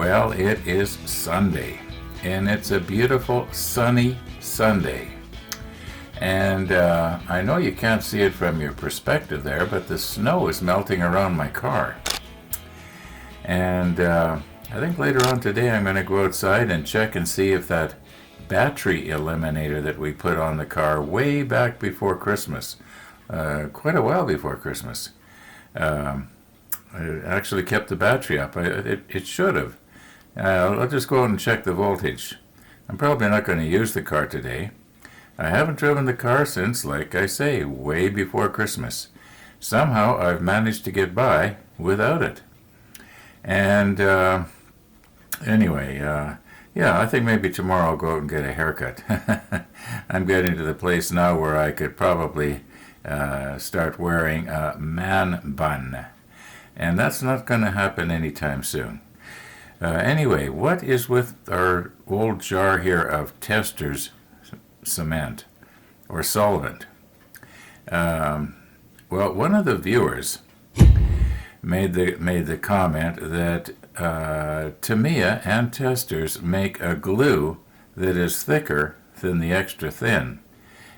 Well, it is Sunday, and it's a beautiful sunny Sunday. And I know you can't see it from your perspective there, but the snow is melting around my car. And I think later on today I'm going to go outside and check and see if that battery eliminator that we put on the car way back before Christmas, quite a while before Christmas, it actually kept the battery up. It should have. I'll just go out and check the voltage. I'm probably not going to use the car today. I haven't driven the car since, like I say, way before Christmas. Somehow I've managed to get by without it. And anyway, yeah, I think maybe tomorrow I'll go out and get a haircut. I'm getting to the place now where I could probably start wearing a man bun. And that's not going to happen anytime soon. Anyway, what is with our old jar here of Tester's cement or solvent? Well, one of the viewers made the comment that Tamiya and Testors make a glue that is thicker than the extra thin.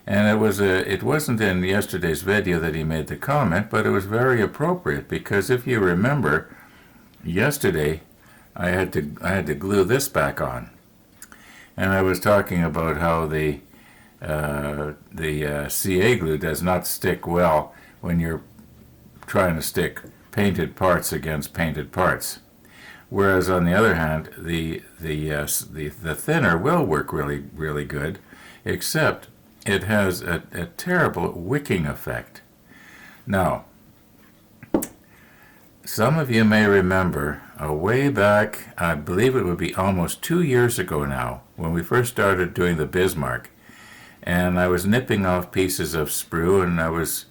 And it wasn't in yesterday's video that he made the comment, but it was very appropriate because if you remember, yesterday I had to glue this back on, and I was talking about how the CA glue does not stick well when you're trying to stick painted parts against painted parts, whereas on the other hand, the thinner will work really good, except it has a terrible wicking effect. Now, some of you may remember way back, I believe it would be almost 2 years ago now, when we first started doing the Bismarck, and I was nipping off pieces of sprue and I was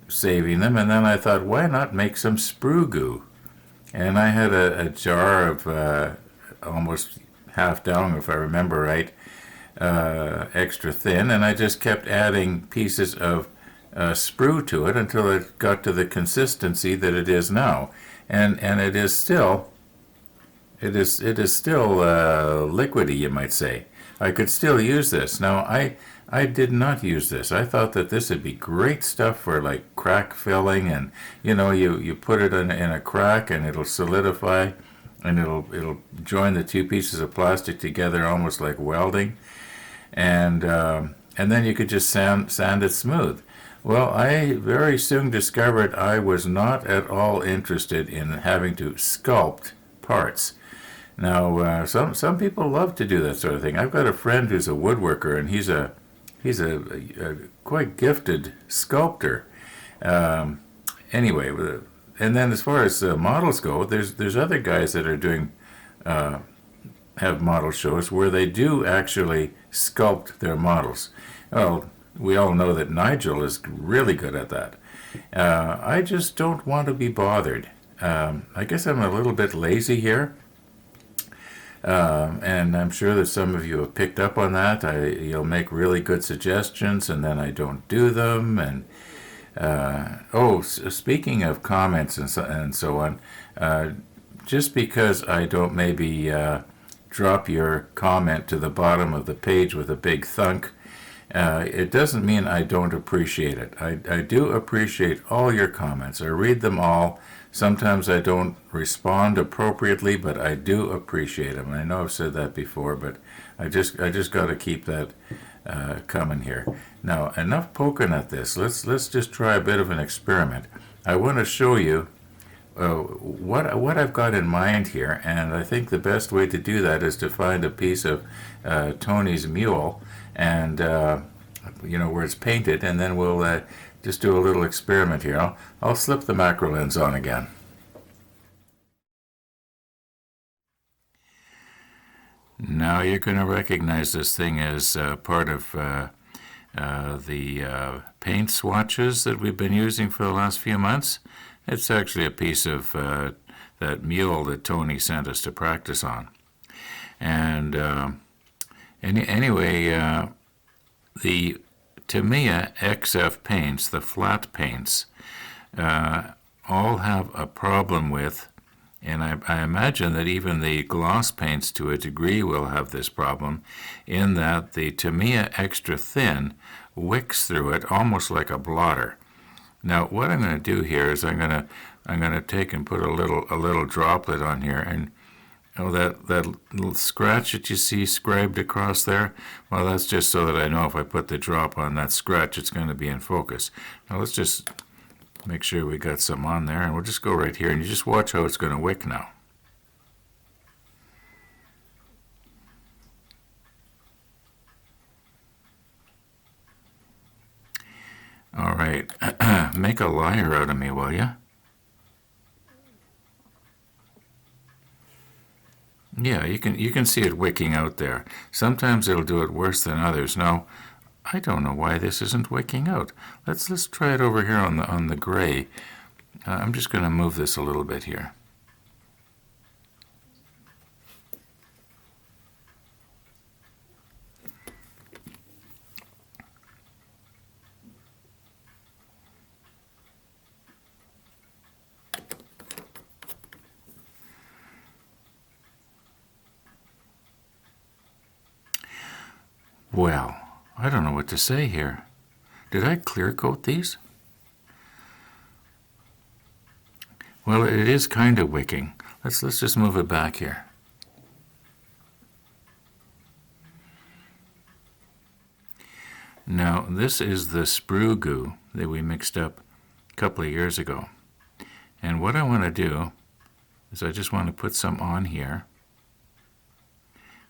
saving them, and then I thought, why not make some sprue goo? And I had a jar of almost half down, if I remember right, extra thin, and I just kept adding pieces of sprue to it until it got to the consistency that it is now, and it is still liquidy, you might say. I could still use this. Now I did not use this. I thought that this would be great stuff for like crack filling, and you put it in a crack and it'll solidify, and it'll join the two pieces of plastic together almost like welding. And then you could just sand it smooth. Well, I very soon discovered I was not at all interested in having to sculpt parts. Now, some people love to do that sort of thing. I've got a friend who's a woodworker, and he's a quite gifted sculptor. Anyway, and then as far as models go, there's other guys that are doing have model shows where they do actually sculpt their models. Well, we all know that Nigel is really good at that. I just don't want to be bothered. I guess I'm a little bit lazy here, and I'm sure that some of you have picked up on that. You'll make really good suggestions, and then I don't do them. And speaking of comments and so on, just because I don't maybe drop your comment to the bottom of the page with a big thunk, it doesn't mean I don't appreciate it. I do appreciate all your comments. I read them all. Sometimes I don't respond appropriately, but I do appreciate them. I know I've said that before, but I just got to keep that coming here. Now, enough poking at this. Let's just try a bit of an experiment. I want to show you what I've got in mind here, and I think the best way to do that is to find a piece of Tony's mule, and where it's painted, and then we'll just do a little experiment here. I'll slip the macro lens on again. Now you're going to recognize this thing as part of the paint swatches that we've been using for the last few months. It's actually a piece of that mule that Tony sent us to practice on. And anyway, the Tamiya XF paints, the flat paints, all have a problem with And I imagine that even the gloss paints to a degree will have this problem, in that the Tamiya Extra Thin wicks through it almost like a blotter. Now, what I'm going to do here is I'm going to take and put a little droplet on here, and that little scratch that you see scribed across there, well, that's just so that I know if I put the drop on that scratch, it's going to be in focus. Now let's just make sure we got some on there, and we'll just go right here, and you just watch how it's going to wick now. All right, make a liar out of me, will you? Yeah, you can see it wicking out there. Sometimes it'll do it worse than others. Now, I don't know why this isn't wicking out. Let's try it over here on the gray. I'm just going to move this a little bit here. Well, I don't know what to say here. Did I clear coat these? Well, it is kind of wicking. Let's just move it back here. Now, this is the sprue goo that we mixed up a couple of years ago. And what I want to do is I just want to put some on here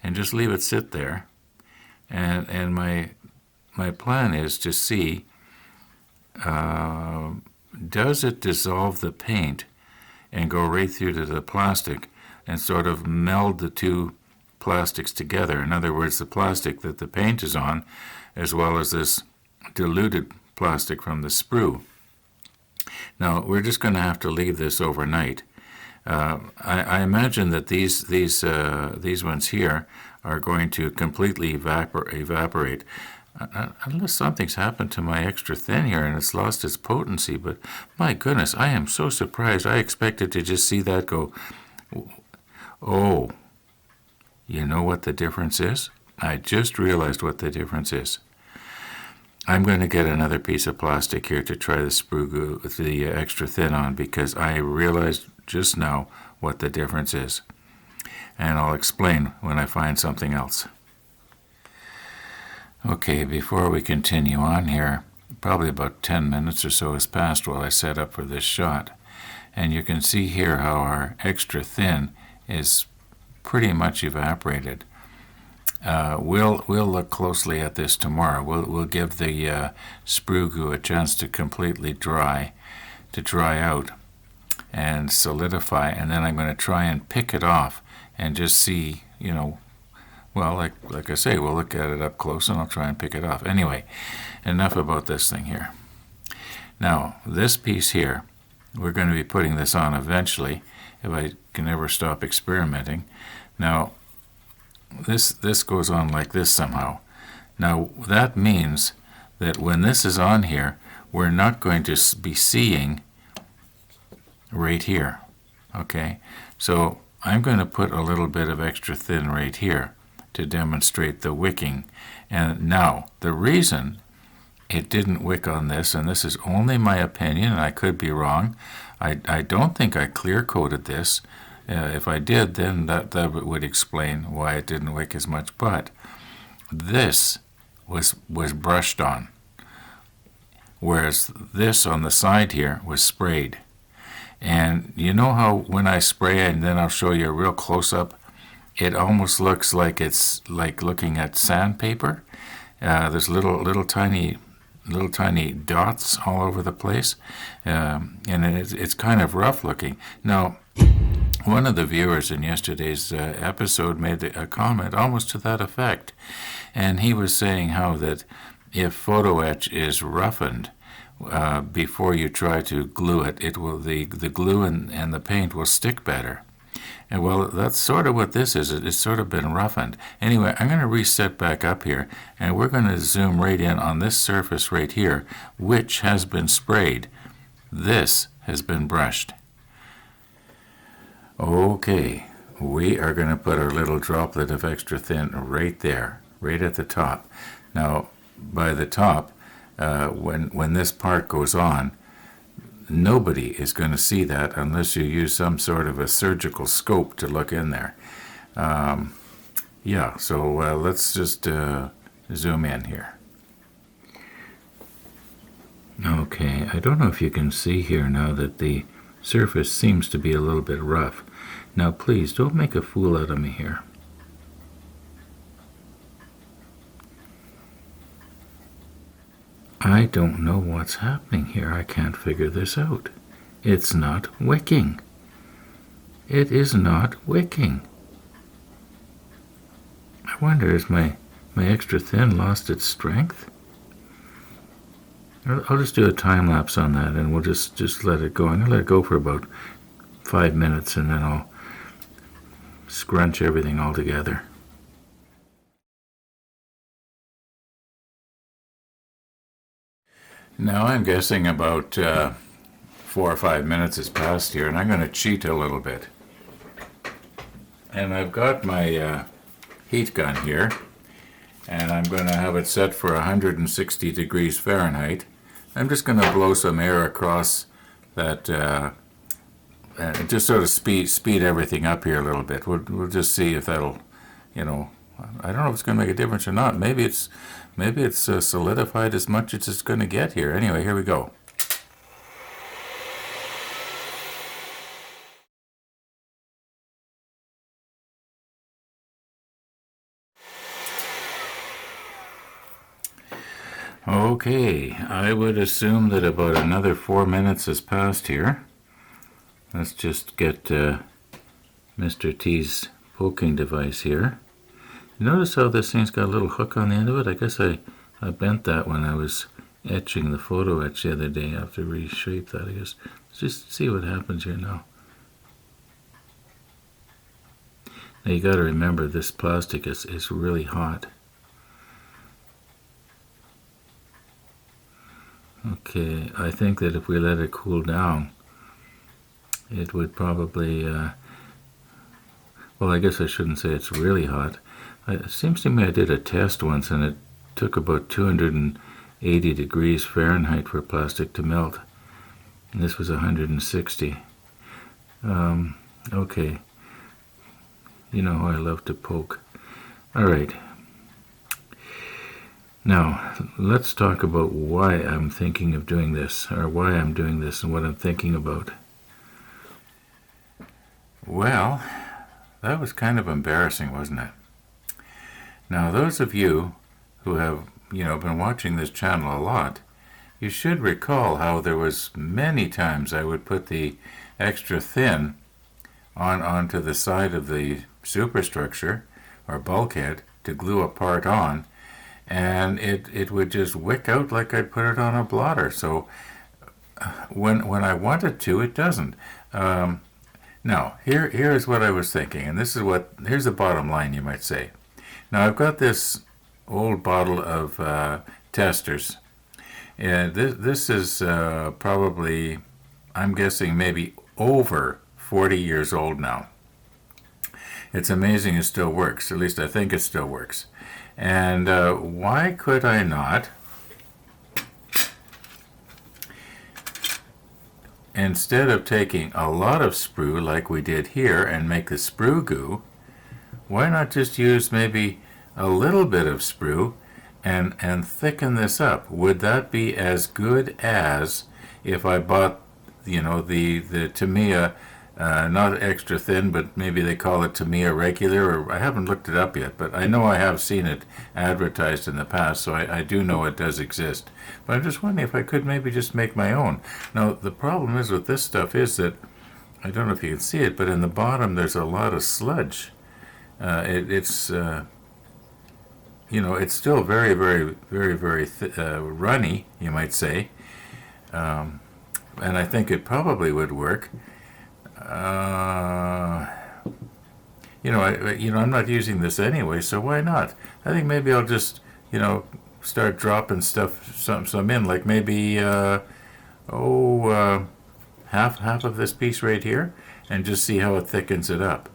and just leave it sit there. And my plan is to see, does it dissolve the paint and go right through to the plastic and sort of meld the two plastics together? In other words, the plastic that the paint is on, as well as this diluted plastic from the sprue. Now, we're just going to have to leave this overnight. I imagine that these ones here are going to completely evaporate, unless something's happened to my extra thin here and it's lost its potency. But my goodness, I am so surprised. I expected to just see that go. Oh, you know what the difference is? I just realized what the difference is. I'm going to get another piece of plastic here to try the sprue goo with the extra thin on, because I realized just now what the difference is. And I'll explain when I find something else. Okay, before we continue on here, probably about 10 minutes or so has passed while I set up for this shot. And you can see here how our extra thin is pretty much evaporated. We'll look closely at this tomorrow. We'll give the sprue goo a chance to completely dry out and solidify, and then I'm going to try and pick it off and just see, well, like I say, we'll look at it up close and I'll try and pick it off. Anyway, enough about this thing here. Now, this piece here, we're going to be putting this on eventually, if I can ever stop experimenting. Now, this goes on like this somehow. Now, that means that when this is on here, we're not going to be seeing right here, okay? So I'm going to put a little bit of extra thin right here to demonstrate the wicking. And now, the reason it didn't wick on this, and this is only my opinion, and I could be wrong, I don't think I clear coated this. If I did, then that would explain why it didn't wick as much. But this was brushed on, whereas this on the side here was sprayed. And you know how when I spray it, and then I'll show you a real close-up, it almost looks like it's like looking at sandpaper. There's little tiny dots all over the place, and it's kind of rough looking. Now, one of the viewers in yesterday's episode made a comment almost to that effect, and he was saying how that if Photo-etch is roughened before you try to glue it, the glue and the paint will stick better. And well, that's sort of what this is. It's sort of been roughened. Anyway, I'm going to reset back up here, and we're going to zoom right in on this surface right here, which has been sprayed. This has been brushed. Okay, we are going to put our little droplet of extra thin right there, right at the top. Now, by the top, when this part goes on, nobody is going to see that unless you use some sort of a surgical scope to look in there. Yeah, so let's just zoom in here. Okay, I don't know if you can see here now that the surface seems to be a little bit rough. Now please don't make a fool out of me here. I don't know what's happening here. I can't figure this out. It's not wicking. It is not wicking. I wonder, has my extra thin lost its strength? I'll just do a time lapse on that, and we'll just let it go. I'm going to let it go for about 5 minutes, and then I'll scrunch everything all together. Now I'm guessing about 4 or 5 minutes has passed here, and I'm going to cheat a little bit. And I've got my heat gun here, and I'm going to have it set for 160 degrees Fahrenheit. I'm just going to blow some air across that, just sort of speed everything up here a little bit. We'll just see if that'll, I don't know if it's going to make a difference or not. Maybe it's solidified as much as it's going to get here. Anyway, here we go. Okay, I would assume that about another 4 minutes has passed here. Let's just get Mr. T's poking device here. Notice how this thing's got a little hook on the end of it? I guess I bent that when I was etching the Photo-etch the other day. I have to reshape that, I guess. Let's just see what happens here now. Now you got to remember, this plastic is really hot. Okay, I think that if we let it cool down, it would probably, well, I guess I shouldn't say it's really hot. It seems to me I did a test once, and it took about 280 degrees Fahrenheit for plastic to melt. And this was 160. Okay. You know how I love to poke. All right. Now, let's talk about why I'm thinking of doing this, or why I'm doing this and what I'm thinking about. Well, that was kind of embarrassing, wasn't it? Now, those of you who have, been watching this channel a lot, you should recall how there was many times I would put the extra thin onto the side of the superstructure or bulkhead to glue a part on, and it would just wick out like I'd put it on a blotter. So when I want it to, it doesn't. Now, here is what I was thinking, and here's the bottom line, you might say. Now, I've got this old bottle of testers, and this is probably, I'm guessing, maybe over 40 years old now. It's amazing it still works. At least I think it still works. And why could I not, instead of taking a lot of sprue like we did here and make the sprue goo, why not just use maybe a little bit of sprue and thicken this up? Would that be as good as if I bought, the Tamiya, not extra thin, but maybe they call it Tamiya regular, or I haven't looked it up yet, but I know I have seen it advertised in the past, so I do know it does exist. But I'm just wondering if I could maybe just make my own. Now, the problem is with this stuff is that, I don't know if you can see it, but in the bottom there's a lot of sludge. It's still very, very, very, very runny, you might say, and I think it probably would work. I'm not using this anyway, so why not? I think maybe I'll just, start dropping stuff, some in, like maybe, half of this piece right here, and just see how it thickens it up.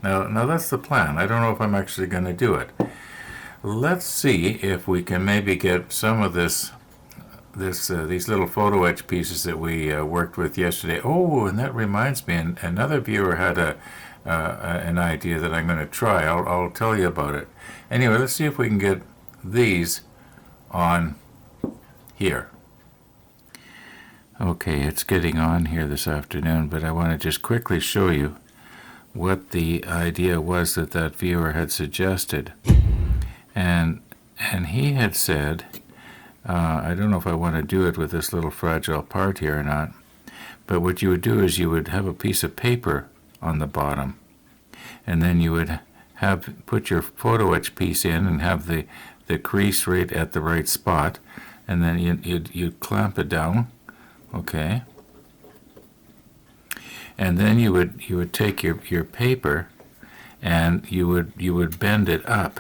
Now that's the plan. I don't know if I'm actually going to do it. Let's see if we can maybe get some of these little photo etch pieces that we worked with yesterday. Oh, and that reminds me, another viewer had an idea that I'm going to try. I'll tell you about it. Anyway, let's see if we can get these on here. Okay, it's getting on here this afternoon, but I want to just quickly show you what the idea was that viewer had suggested. And he had said, I don't know if I want to do it with this little fragile part here or not, but what you would do is you would have a piece of paper on the bottom, and then you would put your photo etch piece in and have the crease right at the right spot, and then you'd clamp it down, okay, and then you would take your paper and you would bend it up,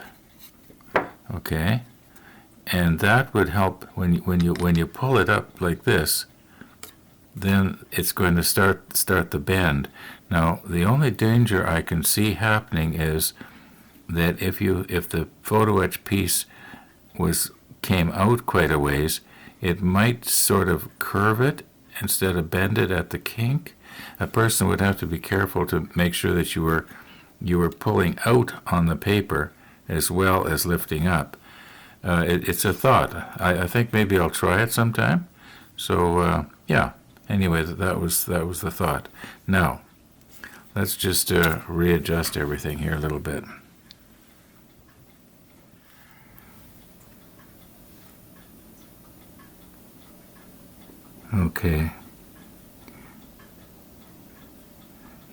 okay, and that would help when you pull it up like this. Then it's going to start the bend. Now the only danger I can see happening is that if the photo etch piece came out quite a ways, it might sort of curve it instead of bend it at the kink. A person would have to be careful to make sure that you were pulling out on the paper as well as lifting up. It's a thought. I think maybe I'll try it sometime. So yeah. Anyway, that was the thought. Now, let's just readjust everything here a little bit. Okay.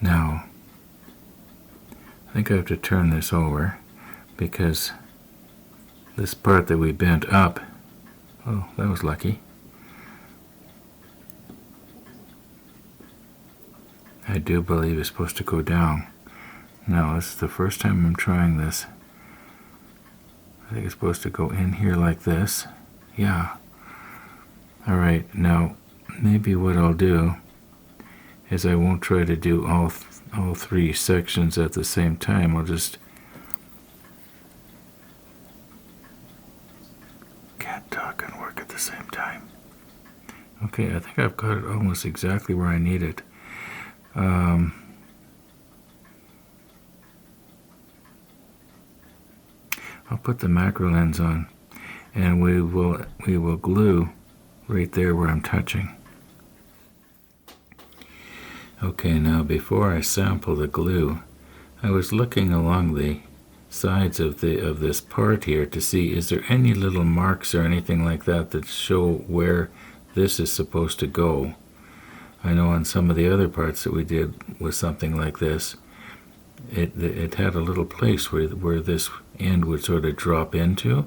Now, I think I have to turn this over because this part that we bent up, oh, that was lucky. I do believe it's supposed to go down. Now, this is the first time I'm trying this. I think it's supposed to go in here like this. Yeah. All right, now maybe what I'll do is I won't try to do all three sections at the same time. I'll just can't talk and work at the same time. Okay, I think I've got it almost exactly where I need it. I'll put the macro lens on, and we will glue right there where I'm touching. Okay, now before I sample the glue, I was looking along the sides of this part here to see is there any little marks or anything like that show where this is supposed to go. I know on some of the other parts that we did with something like this, it had a little place where this end would sort of drop into,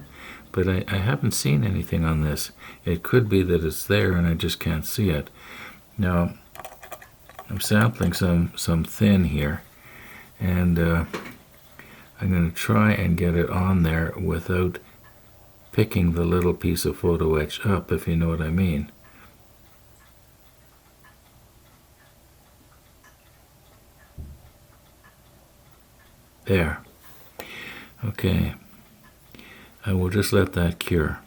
but I haven't seen anything on this. It could be that it's there and I just can't see it. Now, I'm sampling some thin here, and I'm going to try and get it on there without picking the little piece of photo etch up, if you know what I mean. There. Okay. I will just let that cure.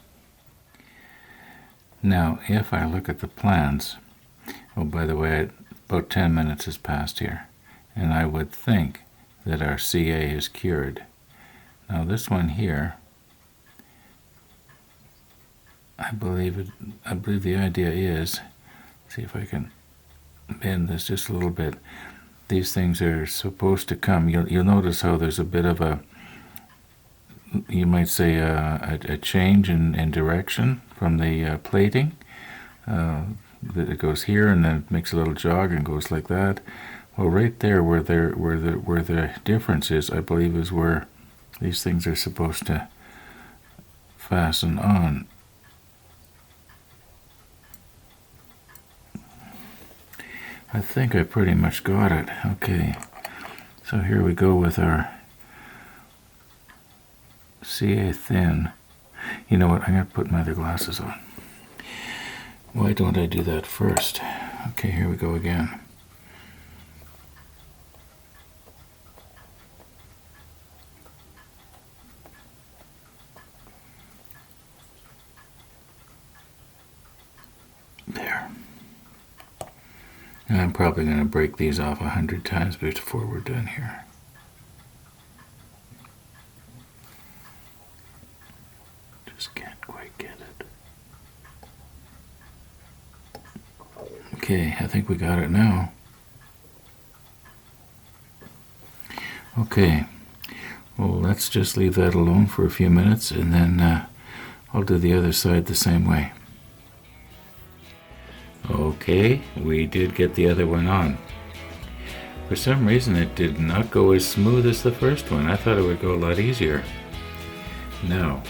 Now, if I look at the plans, oh, by the way, about 10 minutes has passed here, and I would think that our CA is cured. Now, this one here, I believe the idea is, see if I can bend this just a little bit. These things are supposed to come. You'll notice how there's a bit of a, you might say, a change in direction from the plating. It goes here and then it makes a little jog and goes like that. Well, right there where the difference is, I believe, is where these things are supposed to fasten on. I think I pretty much got it. Okay, so here we go with our CA thin. You know what, I'm going to put my other glasses on. Why don't I do that first? Okay, here we go again. There. And I'm probably going to break these off 100 times before we're done here. Just can't quite get it. Okay, I think we got it now. Okay, well, let's just leave that alone for a few minutes, and then I'll do the other side the same way. Okay, we did get the other one on. For some reason it did not go as smooth as the first one. I thought it would go a lot easier. Now,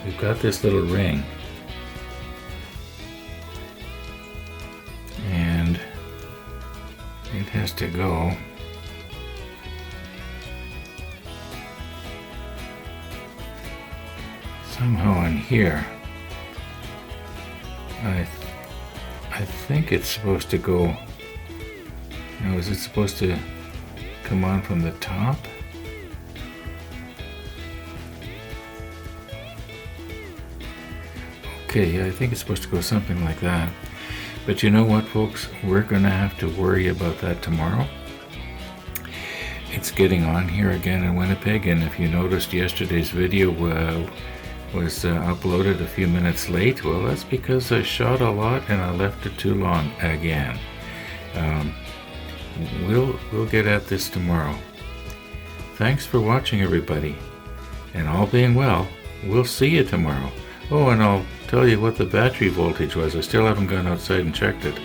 we've got this little ring. And it has to go somehow in here. I think it's supposed to go. Now, is it supposed to come on from the top? Okay, yeah, I think it's supposed to go something like that. But you know what, folks? We're going to have to worry about that tomorrow. It's getting on here again in Winnipeg, and if you noticed, yesterday's video was uploaded a few minutes late. Well, that's because I shot a lot and I left it too long again. We'll get at this tomorrow. Thanks for watching, everybody, and all being well, we'll see you tomorrow. Oh, and I'll tell you what the battery voltage was. I still haven't gone outside and checked it.